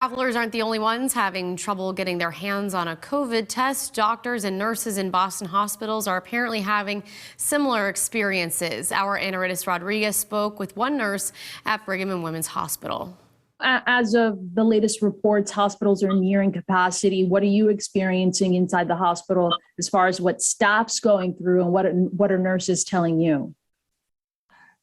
Travelers aren't the only ones having trouble getting their hands on a COVID test. Doctors and nurses in Boston hospitals are apparently having similar experiences. Our Anna Rodriguez spoke with one nurse at Brigham and Women's Hospital. As of the latest reports, hospitals are nearing capacity. What are you experiencing inside the hospital as far as what staff's going through and what are nurses telling you?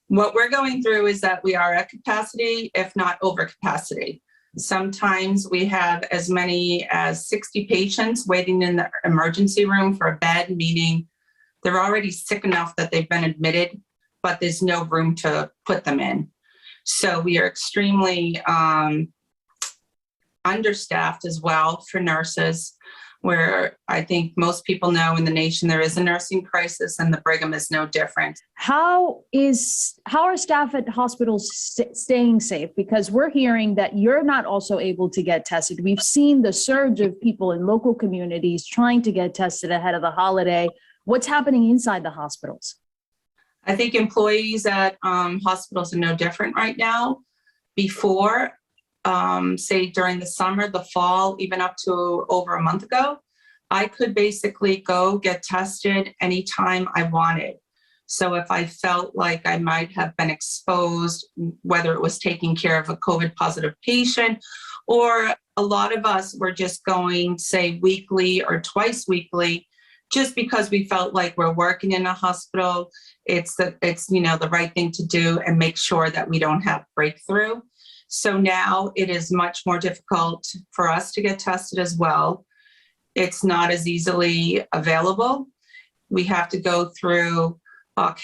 What we're going through is that we are at capacity, if not over capacity. Sometimes we have as many as 60 patients waiting in the emergency room for a bed, meaning they're already sick enough that they've been admitted, but there's no room to put them in. So we are extremely understaffed as well for nurses, where I think most people know in the nation there is a nursing crisis, and the Brigham is no different. How are staff at hospitals staying safe? Because we're hearing that you're not also able to get tested. We've seen the surge of people in local communities trying to get tested ahead of the holiday. What's happening inside the hospitals? I think employees at hospitals are no different right now. Before, say during the summer, the fall, even up to over a month ago, I could basically go get tested anytime I wanted. So if I felt like I might have been exposed, whether it was taking care of a COVID positive patient, or a lot of us were just going, say, weekly or twice weekly, just because we felt like we're working in a hospital, it's the right thing to do and make sure that we don't have breakthrough. So now it is much more difficult for us to get tested as well. It's not as easily available. We have to go through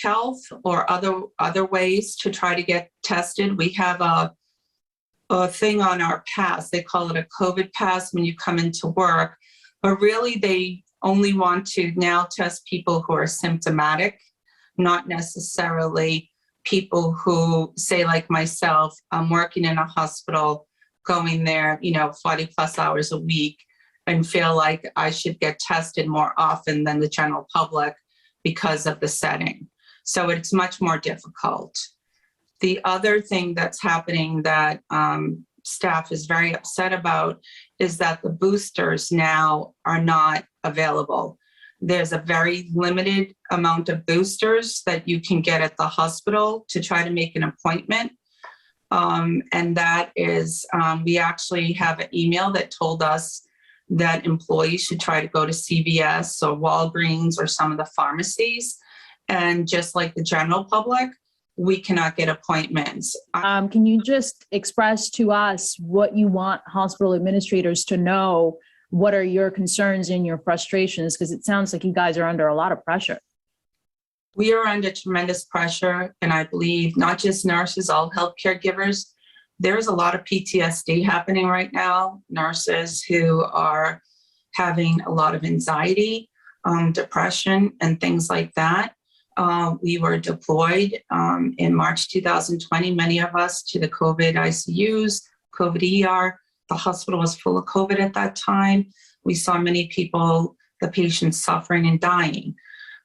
Health or other ways to try to get tested. We have a thing on our pass. They call it a COVID pass when you come into work, but really they only want to now test people who are symptomatic, not necessarily people who say, like myself, I'm working in a hospital, going there, 40 plus hours a week, and feel like I should get tested more often than the general public because of the setting. So it's much more difficult. The other thing that's happening that staff is very upset about is that the boosters now are not available. There's a very limited amount of boosters that you can get at the hospital to try to make an appointment. And that is, we actually have an email that told us that employees should try to go to CVS or Walgreens or some of the pharmacies. And just like the general public, we cannot get appointments. Can you just express to us what you want hospital administrators to know? What are your concerns and your frustrations? Because it sounds like you guys are under a lot of pressure. We are under tremendous pressure. And I believe not just nurses, all healthcare givers. There's a lot of PTSD happening right now. Nurses who are having a lot of anxiety, depression, and things like that. We were deployed in March 2020, many of us, to the COVID ICUs, COVID ER. The hospital was full of COVID at that time. We saw many people, the patients, suffering and dying.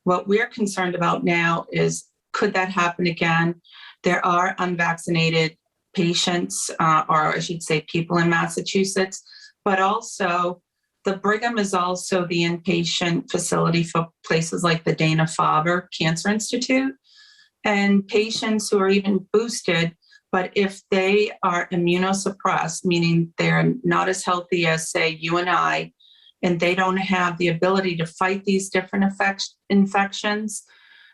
What we're concerned about now is, could that happen again? There are unvaccinated patients, or I should say people in Massachusetts, but also the Brigham is also the inpatient facility for places like the Dana-Farber Cancer Institute, and patients who are even boosted, but if they are immunosuppressed, meaning they're not as healthy as, say, you and I, and they don't have the ability to fight these different infections,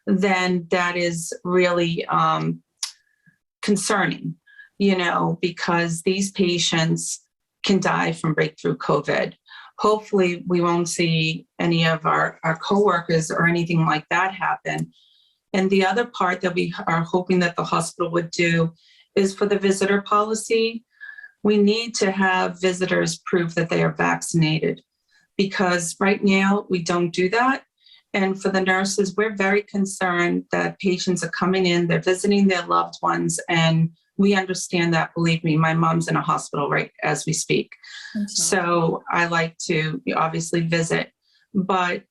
then that is really concerning, because these patients can die from breakthrough COVID. Hopefully, we won't see any of our coworkers or anything like that happen. And the other part that we are hoping that the hospital would do is for the visitor policy. We need to have visitors prove that they are vaccinated, because right now we don't do that. And for the nurses, we're very concerned that patients are coming in, they're visiting their loved ones, and we understand that. Believe me, my mom's in a hospital right as we speak. So I like to obviously visit, but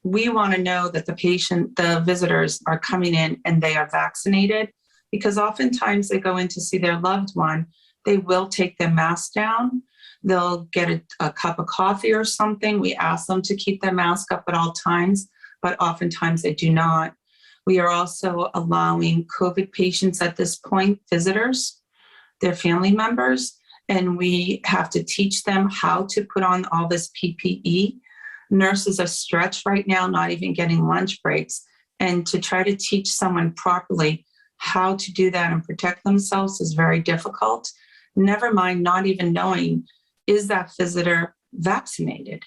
we want to know that the visitors are coming in and they are vaccinated, because oftentimes they go in to see their loved one they will take their mask down. They'll get a cup of coffee or something. We ask them to keep their mask up at all times, but oftentimes they do not. We are also allowing COVID patients at this point, visitors, their family members, and we have to teach them how to put on all this PPE. Nurses are stretched right now, not even getting lunch breaks. And to try to teach someone properly how to do that and protect themselves is very difficult. Never mind not even knowing, is that visitor vaccinated?